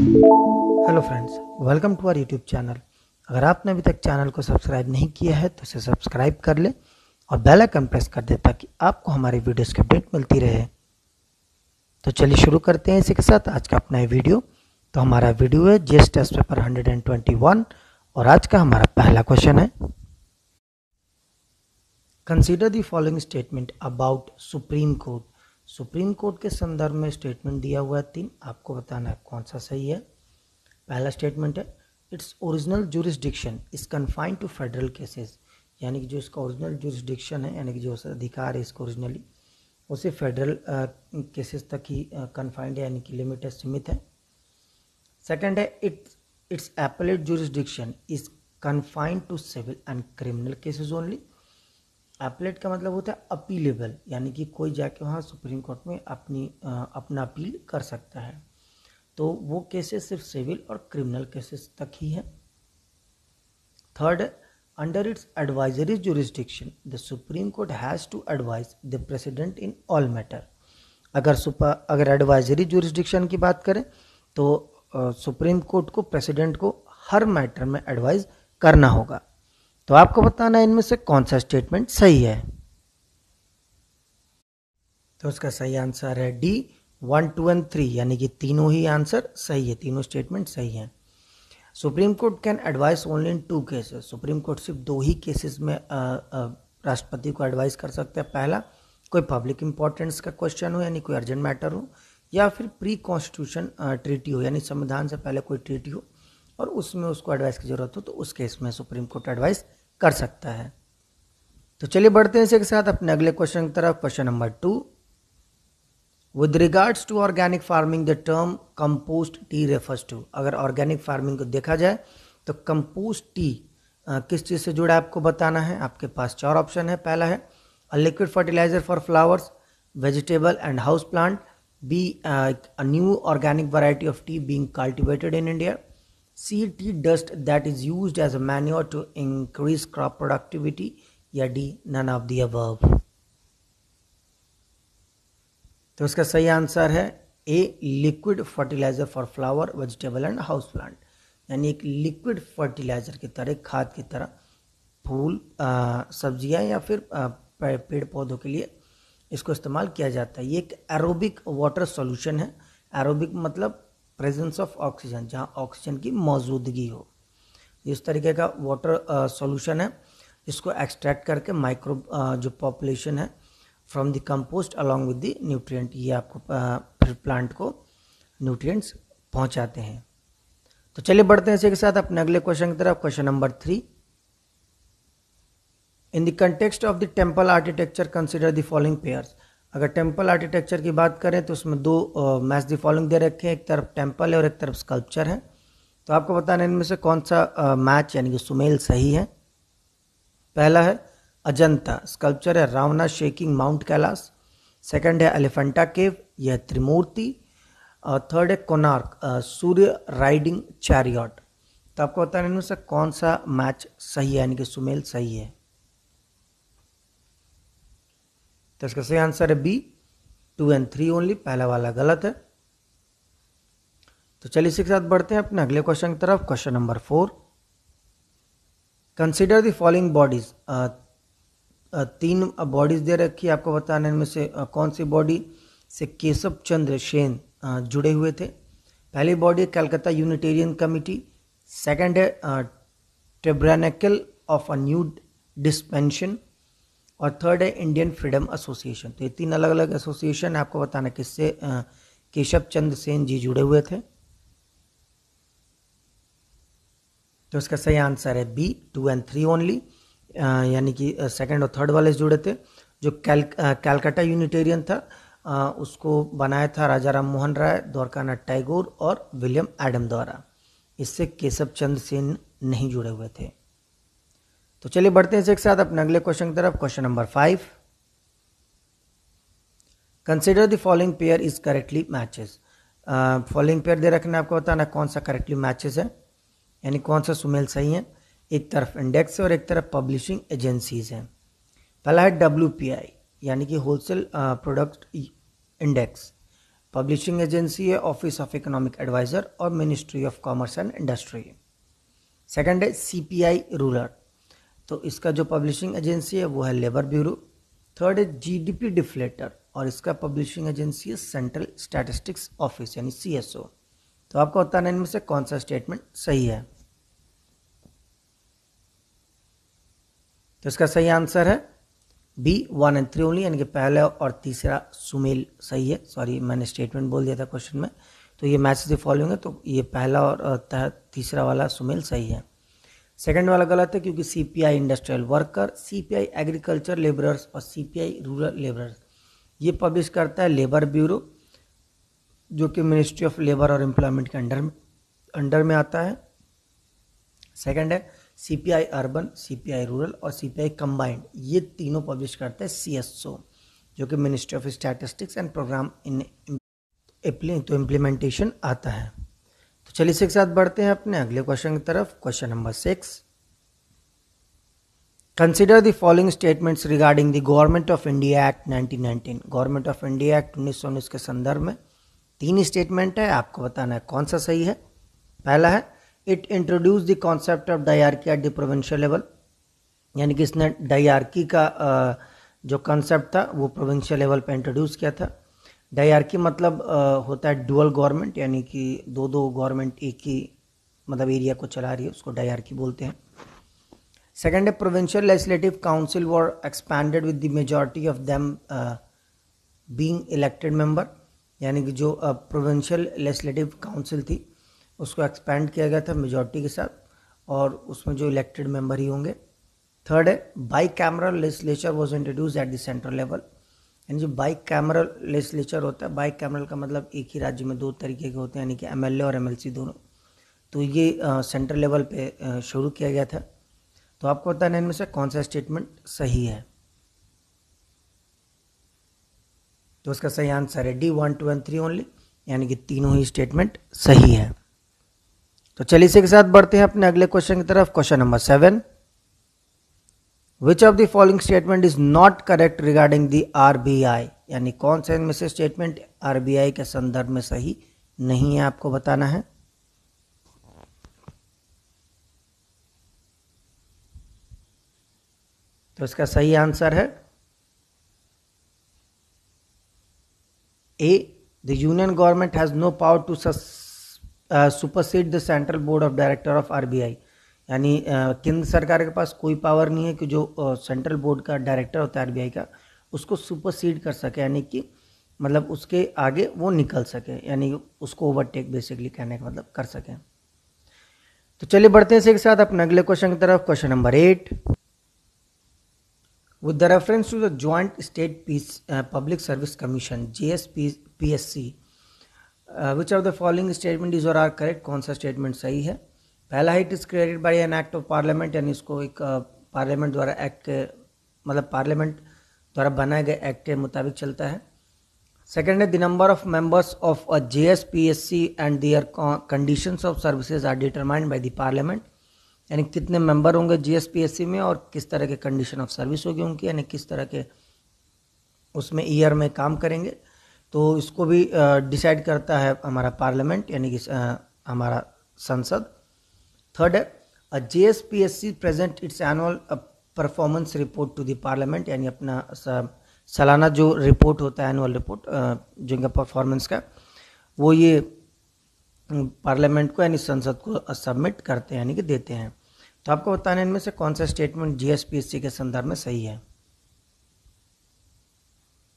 Hello friends, welcome to our YouTube channel. अगर आपने अभी तक चैनल को सब्सक्राइब नहीं किया है तो इसे सब्सक्राइब कर ले और बेल आइकन प्रेस कर दे ताकि आपको हमारी वीडियोस की अपडेट मिलती रहे। तो चलिए शुरू करते हैं इसी के साथ आज का अपना वीडियो। तो हमारा वीडियो है जीएस टेस्ट पेपर 121 और आज का हमारा पहला क्वेश्चन है, consider the following statement about supreme court. Supreme court के संदर्भ में स्टेटमेंट दिया हुआ है 3, आपको बताना है कौन सा सही है। पहला स्टेटमेंट है, its original jurisdiction is confined to federal cases, यानी कि जो इसका ओरिजिनल जुरिस्डिक्शन है, यानी कि जो अधिकार है इसको ओरिजिनली उसे फेडरल केसेस तक ही कन्फाइंड है, यानी कि लिमिट है, सीमित है। सेकंड है, its appellate jurisdiction is confined to civil and criminal cases only. Appellate का मतलब होता है अपीलेबल, यानी कि कोई जाके वहाँ सुप्रीम कोर्ट में अपना अपील कर सकता है, तो वो केसेस सिर्फ सिविल और क्रिमिनल केसेस तक ही है। Third, under its advisory jurisdiction the Supreme Court has to advise the president in all matter. अगर एडवाइजरी जुरिस्डिक्शन की बात करें तो सुप्रीम कोर्ट को प्रेसिडेंट को हर मैटर में एडवाइज करना होगा। तो आपको बताना है इनमें से कौन सा स्टेटमेंट सही है। तो उसका सही आंसर है डी, 1, 2 एंड 3, यानी कि तीनों ही आंसर सही है, तीनों स्टेटमेंट सही हैं। Supreme court can advice only in 2 cases. Supreme court सिर्फ 2 ही केसेस में राष्ट्रपति को एडवाइस कर सकते हैं। पहला, कोई पब्लिक इंपॉर्टेंस का क्वेश्चन हो, यानी कोई अर्जेंट मैटर हो, या फिर प्री कॉन्स्टिट्यूशन ट्रीटी हो, यानी संविधान से पहले कोई ट्रीटी हो और उसमें उसको एडवाइस की जरूरत हो, तो उस केस में सुप्रीम कोर्ट एडवाइस कर सकता है। तो चलिए बढ़ते हैं इसी के साथ अपने अगले क्वेश्चन की तरफ। Question number 2, With regards to organic farming, the term compost tea refers to। अगर ऑर्गेनिक फार्मिंग को देखा जाए तो कंपोस्ट टी किस चीज़ से जुड़ा है आपको बताना है। आपके पास 4 ऑप्शन है। पहला है a liquid fertiliser for flowers, vegetable and house plant, B a new organic variety of tea being cultivated in India, C tea dust that is used as a manure to increase crop productivity, या D none of the above. तो इसका सही answer है A, liquid fertiliser for flower, vegetable and house plant, यानी एक liquid fertiliser की तरह, खाद की तरह फूल, सब्जियां या फिर पेड़ पौधों के लिए इसको इस्तेमाल किया जाता है। ये एक एरोबिक वाटर सॉल्यूशन है। एरोबिक मतलब प्रेजेंस ऑफ ऑक्सीजन, जहां ऑक्सीजन की मौजूदगी हो। इस तरीके का वाटर सॉल्यूशन है जिसको एक्सट्रैक्ट करके माइक्रो जो पॉपुलेशन है from the compost along with the nutrient, ये आपको फिर प्लांट को न्यूट्रिएंट्स पहुंचाते हैं। तो चलिए बढ़ते हैं इसी के साथ अपने अगले क्वेश्चन की तरफ। Question number 3, in the context of the temple architecture consider the following pairs. अगर टेम्पल आर्किटेक्चर की बात करें तो उसमें 2 मैच द फॉलोइंग दे रखे हैं, एक तरफ टेम्पल है और एक तरफ स्कल्पचर है। तो आपको बताना है इनमें से कौन सा मैच यानी कि सुमेल सही है। पहला है अजंता, स्कल्पचर है रावणा शेकिंग माउंट कैलाश। सेकंड है एलिफेंटा केव, यह त्रिमूर्ति। और थर्ड है कोणार्क, सूर्य राइडिंग चैरियट। तो आपको बताना इनमें से कौन सा मैच सही है, यानी कि सुमेल सही है। तो इसका सही आंसर है बी, 2 एंड 3 ओनली, पहला वाला गलत है। तो चलिए इसी के साथ बढ़ते हैं अपने अगले क्वेश्चन की तरफ। Question number 4, consider the following bodies. 3 bodies they रखी है, आपको बताना इनमें से कौन सी बॉडी से केशव चंद्र सेन जुड़े हुए थे। पहली body Calcutta Unitarian committee, second है टेब्रानेकल ऑफ अ न्यू डिस्पेंशन, और थर्ड है इंडियन फ्रीडम एसोसिएशन। तो ये 3 अलग अलग एसोसिएशन है, आपको बताना किससे केशव चंद्र सेन जी जुड़े हुए थे। तो इसका सही आंसर है बी, 2 एंड 3 ओनली, यानी कि सेकंड और थर्ड वाले से जुड़े थे। जो कैलकाटा यूनिटेरियन था उसको बनाया था राजा राम मोहन राय, द्वारकानाथ टैगोर और विलियम एडम द्वारा। इससे केशव चंद्र सेन नहीं जुड़े हुए थे। तो चलिए बढ़ते हैं एक साथ अपने अगले क्वेश्चन की तरफ। Question number 5, consider the following pair is correctly matches. Following pair दे रखना, आपको बताना कौन सा करेक्टली मैचेस है, यानी कौन सा सुमेल सही है। एक तरफ इंडेक्स है और एक तरफ पब्लिशिंग एजेंसीज हैं। पहला है WPI, यानी कि wholesale product index, publishing agency है ऑफिस ऑफ इकोनॉमिक एडवाइजर और ministry of commerce and industry. Second है सीपीआई रूरल, तो इसका जो पब्लिशिंग एजेंसी है वो है लेबर ब्यूरो। थर्ड है जीडीपी डिफ्लेटर और इसका पब्लिशिंग एजेंसी है सेंट्रल स्टैटिस्टिक्स ऑफिस यानी सीएसओ। तो आपको बताना इनमें से कौन सा स्टेटमेंट सही है। तो इसका सही आंसर है बी 1 and 3 ओनली, यानी कि पहला और तीसरा सुमेल सही है। सॉरी मैंने स्टेटमेंट बोल दिया था क्वेश्चन में, तो ये मैच द फॉलोइंग है, तो ये पहला और तीसरा वाला सुमेल सही है। सेकंड वाला गलत है क्योंकि CPI industrial worker, CPI agriculture labourers और सीपीआई रूरल लेबरर्स ये पब्लिश करता है लेबर ब्यूरो, जो कि मिनिस्ट्री ऑफ लेबर और एम्प्लॉयमेंट के अंडर में आता है। सेकंड है सीपीआई अर्बन, सीपीआई रूरल और सीपीआई कंबाइंड, ये तीनों पब्लिश करते हैं सीएसओ, जो कि ministry of statistics and programme इन तो इम्प्लीमेंटेशन आता है। तो चलिए इसके साथ बढ़ते हैं अपने अगले क्वेश्चन की तरफ। Question number 6, consider the following statements regarding the government of India act 1919। Government of India act 1919 के संदर्भ में 3 स्टेटमेंट है, आपको बताना है कौन सा सही है। पहला है it introduce the concept of dyarchy at the provincial level, यानी कि इसने डायरार्की का जो कॉन्सेप्ट था वो प्रोविंशियल लेवल पे इंट्रोड्यूस किया था। डायरार्की मतलब होता है डुअल गवर्नमेंट, यानी कि दो गवर्नमेंट एक ही मतलब एरिया को चला रही है, उसको डायरार्की बोलते हैं। सेकेंड है provincial legislative council were expanded with the majority of them being elected member, यानी कि जो प्रोविंशियल लेजिस्लेटिव काउंसिल थी उसको एक्सपैंड किया गया था मेजॉरिटी के साथ, और उसमें जो इलेक्टेड मेंबर ही होंगे। थर्ड है by cameral legislature was introduce at the central level, यानी जो बाई कैमरल लेजिस्लेचर होता है, बाई कैमरल का मतलब एक ही राज्य में 2 तरीके के होते हैं, यानी कि एमएलए और एमएलसी दोनों, तो ये सेंट्रल लेवल पे शुरू किया गया था। तो आपको बताना इनमें से कौन सा स्टेटमेंट सही है। तो उसका सही आंसर है डी 1, 2 and 3 ओनली, यानी कि तीनों ही स्टेटमेंट सही है। तो चलिए इसी के साथ बढ़ते हैं अपने अगले क्वेश्चन की तरफ। Question number 7, which of the following statement is not correct regarding the RBI, यानी कौन सा इनमें से स्टेटमेंट आरबीआई के संदर्भ में सही नहीं है, आपको बताना है। तो इसका सही आंसर है A, the union government has no power to supersede the central board of director of RBI, यानी केंद्र सरकार के पास कोई पावर नहीं है कि जो सेंट्रल बोर्ड का डायरेक्टर होता है आरबीआई का उसको सुपरसीड कर सके, यानी कि मतलब उसके आगे वो निकल सके, यानी उसको ओवरटेक बेसिकली कहने का मतलब कर सके। तो चलिए बढ़ते हैं इसी के साथ अपने अगले क्वेश्चन की तरफ। Question number 8, with the reference to the joint state public service commission JSPSC, which of the following statement is or are correct, कौन सा स्टेटमेंट सही है। पहला है it is created by an act of parliament, यानी इसको एक parliament द्वारा एक्ट के मतलब पार्लियामेंट द्वारा बनाए गए एक्ट के मुताबिक चलता है। सेकेंड है the number of members of a JSPSC and their conditions of services are determined by the parliament, यानी कितने मेंबर होंगे जीएसपीएससी में और किस तरह के कंडीशन ऑफ सर्विस होगी उनकी, यानी किस तरह के उसमें ईयर में काम करेंगे, तो इसको भी डिसाइड करता है हमारा पार्लियामेंट, यानी कि हमारा संसद। थर्ड है a JSPSC present its annual performance report to the parliament, यानी अपना सालाना जो रिपोर्ट होता है एनुअल रिपोर्ट जो इनका परफॉर्मेंस का, वो ये पार्लियामेंट को यानी संसद को सबमिट करते हैं यानी कि देते हैं। तो आपको बताना है इनमें से कौन सा स्टेटमेंट जीएसपीएससी के संदर्भ में सही है।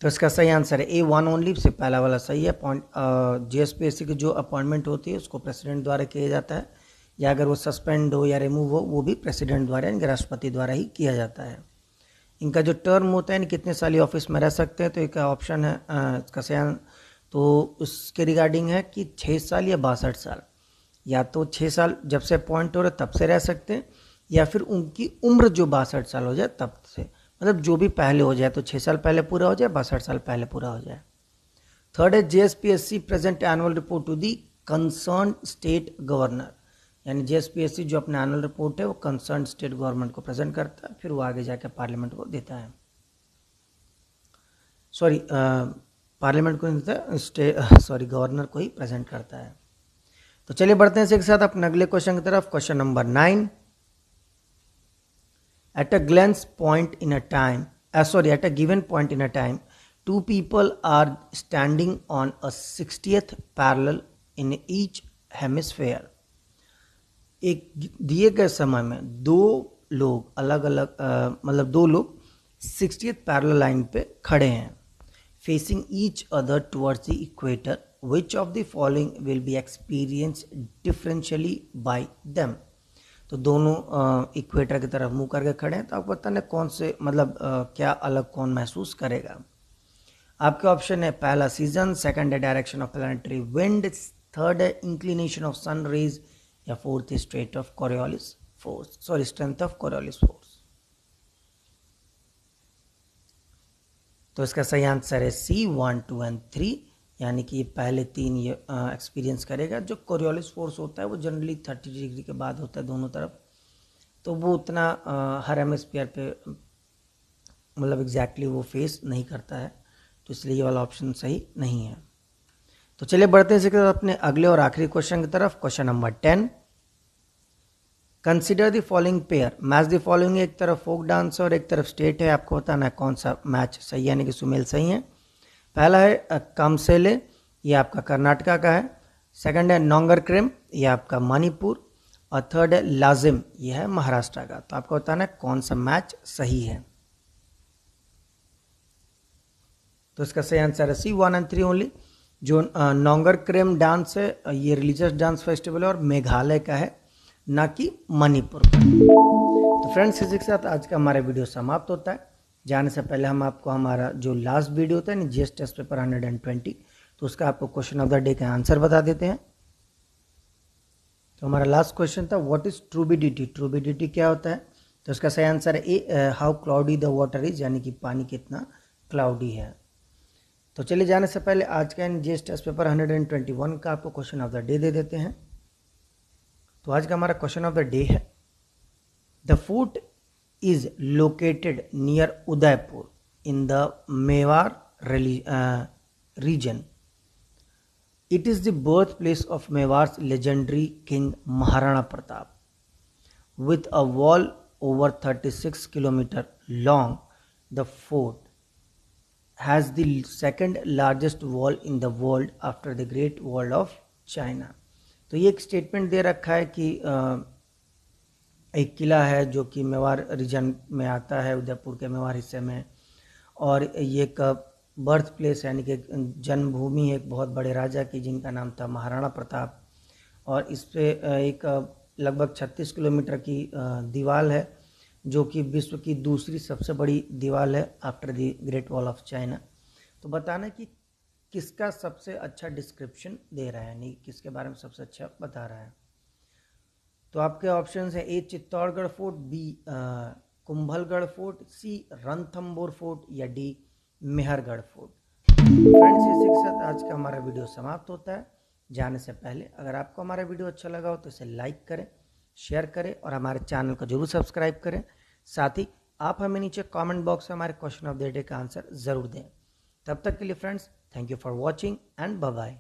तो इसका सही आंसर है A1 ओनली, से पहला वाला सही है। जीएसपीएससी की जो अपॉइंटमेंट होती है उसको प्रेसिडेंट द्वारा किया जाता है, या अगर वो सस्पेंड हो या रिमूव हो वो भी प्रेसिडेंट द्वारा यानी राष्ट्रपति द्वारा ही किया जाता है। इनका जो टर्म होता है यानी कितने साल ऑफिस में रह सकते हैं, तो एक ऑप्शन है इसका सही, तो उसके रिगार्डिंग है कि 6 साल या 62 साल, या तो 6 साल जब से अपॉइंट हो रहे तब से रह सकते हैं, या फिर उनकी उम्र जो 62 साल हो जाए तब से, मतलब जो भी पहले हो जाए, तो 6 साल पहले पूरा हो जाए, 62 साल पहले पूरा हो जाए। थर्ड है JSPSC present annual report to the concern state governor, यानी जेएसपीएससी जो अपना एनुअल रिपोर्ट है वो कंसर्न स्टेट गवर्नमेंट को प्रेजेंट करता है, फिर वो आगे जाकर पार्लियामेंट को देता है। सॉरी पार्लियामेंट को नहीं, गवर्नर को ही प्रेजेंट करता है। तो चलिए बढ़ते हैं इसी के साथ अपने अगले क्वेश्चन की तरफ। Question number 9, at a given point in a time, two people are standing on a 60th parallel in each hemisphere. एक दिए गए समय में दो लोग अलग अलग मतलब दो लोग 60th पैरेलल लाइन पे खड़े हैं, facing each other towards the equator. Which of the following will be experienced differentially by them? तो दोनों इक्वेटर की तरफ मुंह करके खड़े हैं, तो आपको पता नहीं कौन से मतलब क्या अलग कौन महसूस करेगा। आपके ऑप्शन है पहला सीजन, सेकंड है direction of planetary wind, third है इंक्लिनेशन ऑफ सन रेज, या fourth strength of Coriolis force. तो इसका सही आंसर है सी 1, 2 एंड 3, यानी कि पहले 3 ये एक्सपीरियंस करेगा। जो कोरियोलिस फोर्स होता है वो जनरली 30 डिग्री के बाद होता है दोनों तरफ, तो वो उतना हर हेमिस्फीयर पे मतलब एग्जैक्टली वो फेस नहीं करता है, तो इसलिए ये वाला ऑप्शन सही नहीं है। तो चलिए बढ़ते हैं अपने अगले और आखिरी क्वेश्चन की तरफ। Question number 10, consider the following pair, match the following. एक तरफ फोक डांस और एक तरफ स्टेट है, आपको बताना है कौन सा मैच सही है, यानी कि सुमेल सही है। पहला है कामसेले, ये आपका कर्नाटका का है। सेकंड है नोंगर क्रेम, ये आपका मणिपुर। और थर्ड है लाजिम, ये है महाराष्ट्र का। तो आपको बताना है कौन सा मैच सही है। तो इसका सही आंसर है सी 1 एंड 3 ओनली। जो नोंगर क्रेम डांस है ये रिलीजियस डांस फेस्टिवल है और मेघालय का है, ना कि मणिपुर का। तो फ्रेंड्स इसी के साथ आज का हमारा वीडियो समाप्त होता है। जाने से पहले हम आपको हमारा जो लास्ट वीडियो होता है जीएस टेस्ट पेपर 120, तो उसका आपको क्वेश्चन ऑफ द डे का आंसर बता देते हैं। तो हमारा लास्ट क्वेश्चन था व्हाट इज ट्रूबिडिटी। ट्रूबिडिटी क्या होता है? तो इसका सही आंसर है A, how cloudy the water is, यानी कि पानी कितना क्लाउडी है। तो चलिए जाने से पहले आज का जीएस टेस्ट पेपर 121 का आपको question of the day they देते हैं। तो आज का हमारा क्वेश्चन ऑफ द डे है, the fort is located near Udaipur in the Mewar region. It is the birthplace of Mewar's legendary king Maharana Pratap. With a wall over 36 kilometers long, the fort has the second largest wall in the world after the Great Wall of China. तो ये एक statement दे रखा है कि एक किला है जो कि मेवाड़ रीजन में आता है, उदयपुर के मेवाड़ हिस्से में, और ये एक बर्थ प्लेस यानी कि जन्मभूमि है एक बहुत बड़े राजा की जिनका नाम था महाराणा प्रताप। और इस पे एक लगभग 36 किलोमीटर की दीवार है जो कि विश्व की दूसरी सबसे बड़ी दीवार है after the great wall of China. तो बताना कि किसका सबसे अच्छा डिस्क्रिप्शन दे रहा है, यानी किसके बारे में सबसे अच्छा बता रहा है। तो आपके ऑप्शन है A Chittorgarh fort, B Kumbhalgarh fort, C Ranthambore fort, या डी मेहरगढ़ फोर्ट। फ्रेंड्स इसी के साथ आज का हमारा वीडियो समाप्त होता है। जाने से पहले अगर आपको हमारा वीडियो अच्छा लगा हो तो इसे लाइक करें, शेयर करें और हमारे चैनल को जरूर सब्सक्राइब करें। साथ ही आप हमें नीचे कमेंट बॉक्स में हमारे क्वेश्चन ऑफ द डे का आंसर ज़रूर दें। तब तक के लिए friends, thank you for watching and bye bye.